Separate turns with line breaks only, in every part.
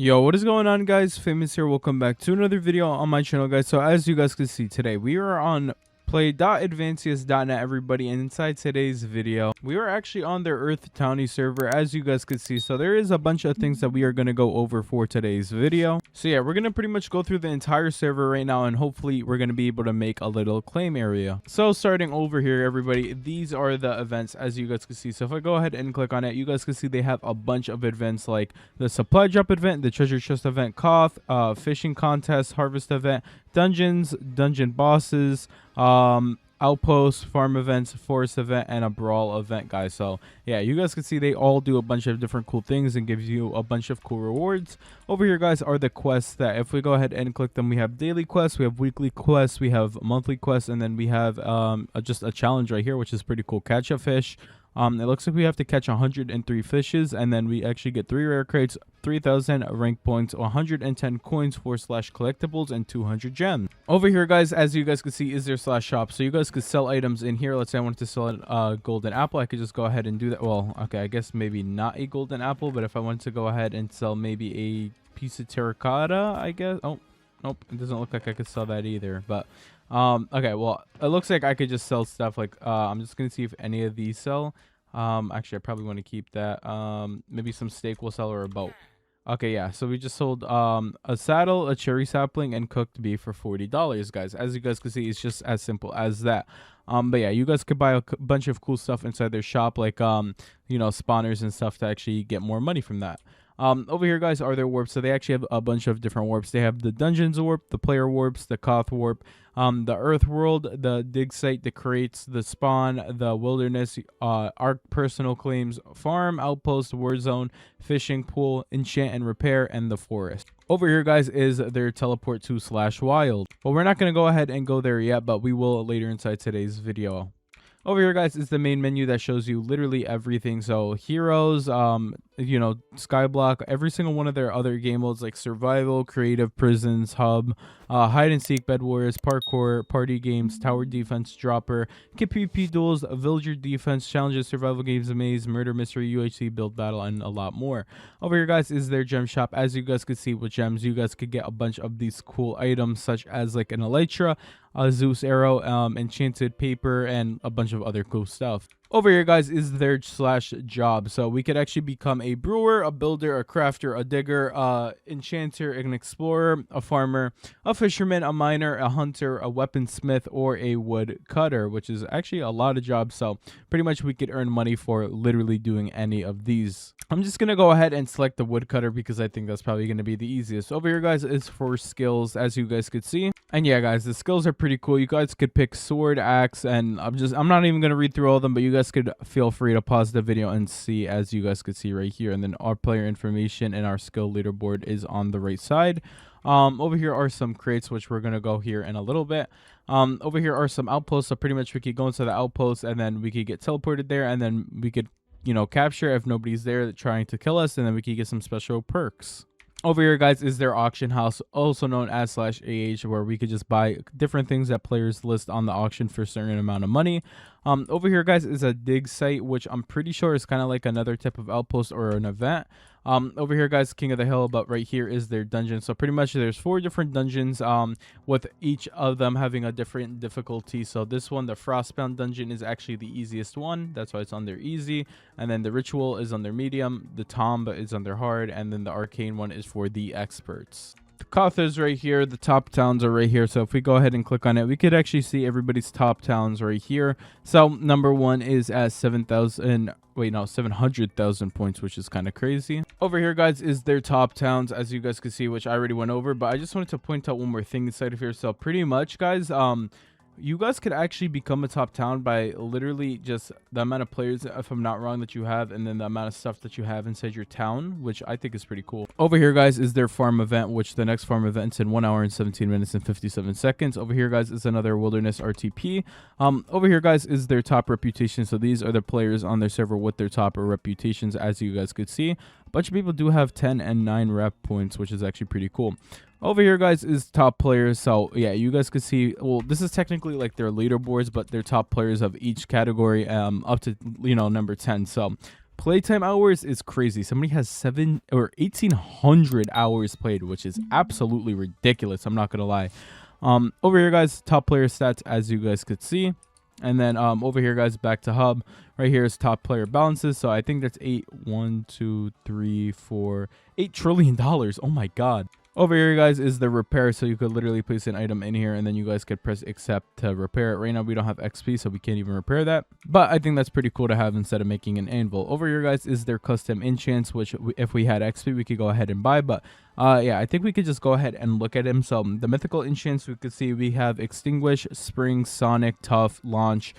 Yo, what is going on, guys? Famous here. Welcome back to another video on my channel, guys. So as you guys can see today, we are on play.advancius.net, everybody, and inside today's video we are actually on their Earth Townie server, as you guys can see. So there is a bunch of things that we are going to go over for today's video. So yeah, we're going to pretty much go through the entire server right now, and hopefully we're going to be able to make a little claim area. So starting over here, everybody, these are the events, as you guys can see. So if I go ahead and click on it, you guys can see they have a bunch of events like the supply drop event, the treasure chest event, Koth, fishing contest, harvest event, dungeons, dungeon bosses, outposts, farm events, forest event, and a brawl event, guys. So yeah, you guys can see they all do a bunch of different cool things and gives you a bunch of cool rewards. Over here, guys, are the quests that if we go ahead and click them, we have daily quests, we have weekly quests, we have monthly quests, and then we have just a challenge right here, which is pretty cool. Catch a fish. It looks like we have to catch 103 fishes, and then we actually get 3 rare crates, 3,000 rank points, 110 coins, 4/collectibles, and 200 gems. Over here, guys, as you guys can see, is their /shop. So you guys could sell items in here. Let's say I wanted to sell a golden apple. I could just go ahead and do that. Well, okay, I guess maybe not a golden apple, but if I wanted to go ahead and sell maybe a piece of terracotta, I guess. Oh, nope, it doesn't look like I could sell that either, but okay, well, it looks like I could just sell stuff like I'm just gonna see if any of these sell. Actually, I probably want to keep that. Maybe some steak will sell, or a boat. Okay, yeah, so we just sold a saddle, a cherry sapling, and cooked beef for $40, guys. As you guys can see, it's just as simple as that. But yeah, you guys could buy a bunch of cool stuff inside their shop, like you know, spawners and stuff, to actually get more money from that. Over here, guys, are their warps. So they actually have a bunch of different warps. They have the dungeons warp, the player warps, the Koth warp, the earth world, the dig site, the crates, the spawn, the wilderness, our personal claims, farm, outpost, war zone, fishing pool, enchant and repair, and the forest. Over here, guys, is their teleport to /wild. Well, we're not going to go ahead and go there yet, but we will later inside today's video. Over here, guys, is the main menu that shows you literally everything. So heroes, you know, skyblock, every single one of their other game modes like survival, creative, prisons, hub, hide and seek, bed wars, parkour, party games, tower defense, dropper, PvP duels, villager defense, challenges, survival games, maze, murder mystery, UHC, build battle, and a lot more. Over here, guys, is their gem shop. As you guys can see with gems, you guys could get a bunch of these cool items, such as like an elytra, a Zeus arrow, enchanted paper, and a bunch of other cool stuff. Over here, guys, is their /job. So we could actually become a brewer, a builder, a crafter, a digger, enchanter, an explorer, a farmer, a fisherman, a miner, a hunter, a weaponsmith, or a wood cutter, which is actually a lot of jobs. So pretty much we could earn money for literally doing any of these. I'm just going to go ahead and select the woodcutter because I think that's probably going to be the easiest. Over here, guys, is for skills, as you guys could see. And yeah, guys, the skills are pretty cool. You guys could pick sword, axe, and I'm not even going to read through all of them, but you guys could feel free to pause the video and see, as you guys could see right here. And then our player information and our skill leaderboard is on the right side. Over here are some crates, which we're going to go here in a little bit. Over here are some outposts. So pretty much we could go into the outpost and then we could get teleported there, and then we could, you know, capture if nobody's there trying to kill us, and then we could get some special perks. Over here, guys, is their auction house, also known as /AH, where we could just buy different things that players list on the auction for a certain amount of money. Over here, guys, is a dig site, which I'm pretty sure is kind of like another type of outpost or an event. Over here, guys, King of the Hill, but right here is their dungeon. So pretty much there's 4 different dungeons, with each of them having a different difficulty. So this one, the Frostbound dungeon, is actually the easiest one. That's why it's on their easy. And then the Ritual is on their medium, the Tomb is on their hard, and then the Arcane one is for the experts. The Koth is right here. The top towns are right here. So if we go ahead and click on it, we could actually see everybody's top towns right here. So number 1 is at 7,000. Wait, no, 700,000 points, which is kind of crazy. Over here, guys, is their top towns, as you guys can see, which I already went over. But I just wanted to point out one more thing inside of here. So pretty much, guys, you guys could actually become a top town by literally just the amount of players, if I'm not wrong, that you have, and then the amount of stuff that you have inside your town, which I think is pretty cool. Over here, guys, is their farm event, which the next farm event's in 1 hour and 17 minutes and 57 seconds. Over here, guys, is another wilderness RTP. Over here, guys, is their top reputation. So these are the players on their server with their top reputations, as you guys could see. A bunch of people do have 10 and 9 rep points, which is actually pretty cool. Over here, guys, is top players. So yeah, you guys can see, well, this is technically like their leaderboards, but they're top players of each category, up to, you know, number 10. So playtime hours is crazy. Somebody has 1,800 hours played, which is absolutely ridiculous. I'm not gonna lie. Over here, guys, top player stats, as you guys could see. And then over here, guys, back to hub. Right here is top player balances. So I think that's $8 trillion. Oh my god. Over here, guys, is the repair. So you could literally place an item in here and then you guys could press accept to repair it. Right now we don't have XP, so we can't even repair that, but I think that's pretty cool to have instead of making an anvil. Over here, guys, is their custom enchants, which if we had XP we could go ahead and buy, but yeah, I think we could just go ahead and look at him. So the mythical enchants, we could see we have extinguish, spring, sonic, tough, launch,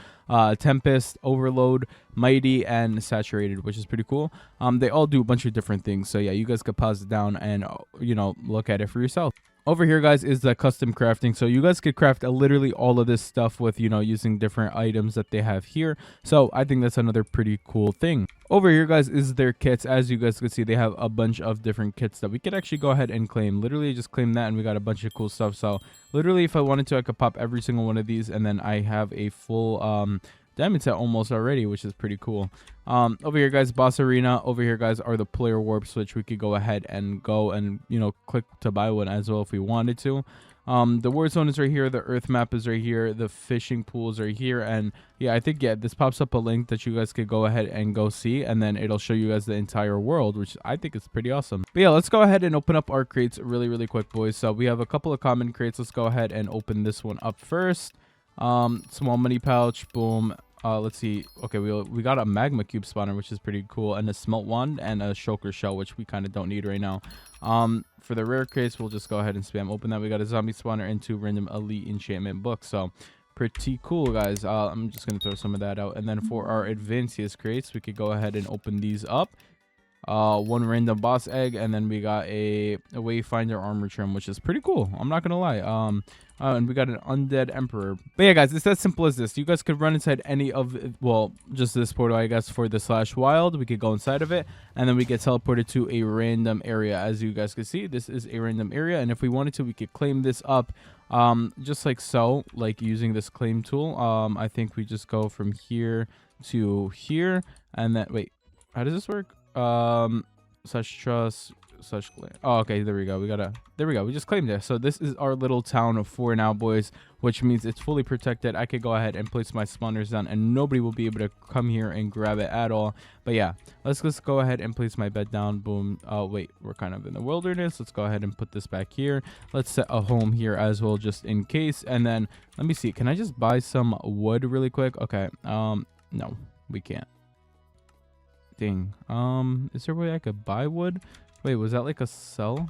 tempest, overload, mighty, and saturated, which is pretty cool. They all do a bunch of different things, so yeah, you guys could pause it down and you know, look at it for yourself. Over here, guys, is the custom crafting. So you guys could craft literally all of this stuff with, you know, using different items that they have here. So I think that's another pretty cool thing. Over here, guys, is their kits. As you guys could see, they have a bunch of different kits that we could actually go ahead and claim. Literally just claim that and we got a bunch of cool stuff. So literally, if I wanted to, I could pop every single one of these and then I have a full diamond set almost already, which is pretty cool. Over here, guys, boss arena. Over here, guys, are the player warps, which we could go ahead and go and, you know, click to buy one as well if we wanted to. The war zone is right here, the earth map is right here, the fishing pools are here, and yeah, I think, yeah, this pops up a link that you guys could go ahead and go see, and then it'll show you guys the entire world, which I think is pretty awesome. But yeah, let's go ahead and open up our crates really quick, boys. So we have a couple of common crates. Let's go ahead and open this one up first. Small money pouch, boom. Let's see. Okay, we got a magma cube spawner, which is pretty cool, and a smelt wand and a shulker shell, which we kind of don't need right now. For the rare case, we'll just go ahead and spam open that. We got a zombie spawner and 2 random elite enchantment books, so pretty cool, guys. I'm just gonna throw some of that out, and then for our advanced crates, we could go ahead and open these up. 1 random boss egg, and then we got a wayfinder armor trim, which is pretty cool, I'm not gonna lie. And we got an undead emperor. But yeah, guys, it's as simple as this. You guys could run inside any of, well, just this portal, I guess, for the /wild. We could go inside of it and then we get teleported to a random area. As you guys can see, this is a random area, and if we wanted to, we could claim this up just like so, like using this claim tool. I think we just go from here to here, and then wait, how does this work? Such trust, such claim. Oh, okay, there we go. There we go. We just claimed it. So this is our little town for now, boys, which means it's fully protected. I could go ahead and place my spawners down and nobody will be able to come here and grab it at all. But yeah, let's just go ahead and place my bed down. Boom. Oh wait, we're kind of in the wilderness. Let's go ahead and put this back here. Let's set a home here as well, just in case. And then let me see, can I just buy some wood really quick? Okay, no, we can't. Dang. Is there a way I could buy wood? Wait, was that like a cell?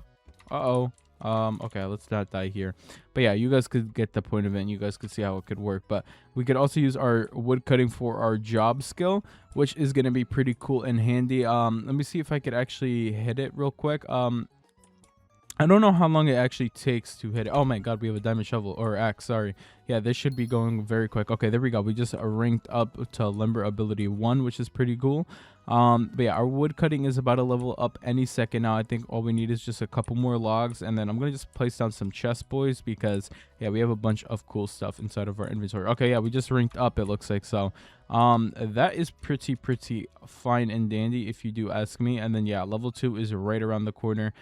Okay, let's not die here. But yeah, you guys could get the point of it and you guys could see how it could work. But we could also use our wood cutting for our job skill, which is going to be pretty cool and handy. Let me see if I could actually hit it real quick. I don't know how long it actually takes to hit it. Oh my god, we have a diamond shovel, or axe, sorry. Yeah, this should be going very quick. Okay, there we go. We just ranked up to lumber ability 1, which is pretty cool. But yeah, our wood cutting is about to level up any second now. I think all we need is just a couple more logs, and then I'm gonna just place down some chests, boys, because yeah, we have a bunch of cool stuff inside of our inventory. Okay, yeah, we just ranked up, it looks like. So that is pretty fine and dandy, if you do ask me. And then yeah, level 2 is right around the corner,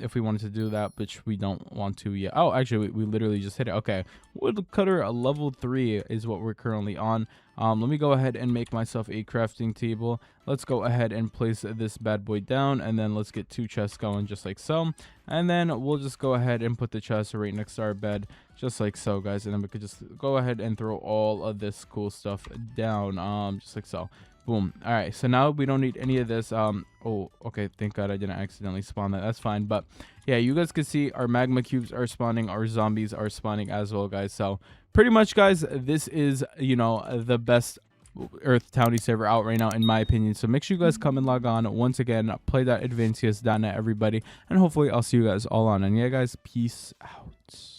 if we wanted to do that, which we don't want to yet. Oh, actually, we literally just hit it. Okay, wood cutter level 3 is what we're currently on. Let me go ahead and make myself a crafting table. Let's go ahead and place this bad boy down, and then let's get 2 chests going, just like so. And then we'll just go ahead and put the chest right next to our bed, just like so, guys. And then we could just go ahead and throw all of this cool stuff down, just like so. Boom. All right, so now we don't need any of this. Oh, okay, thank god I didn't accidentally spawn that. That's fine. But yeah, you guys can see our magma cubes are spawning, our zombies are spawning as well, guys. So pretty much, guys, this is, you know, the best Earth Townie server out right now, in my opinion. So make sure you guys come and log on. Once again, play.advancious.net, everybody, and hopefully I'll see you guys all on. And yeah, guys, peace out.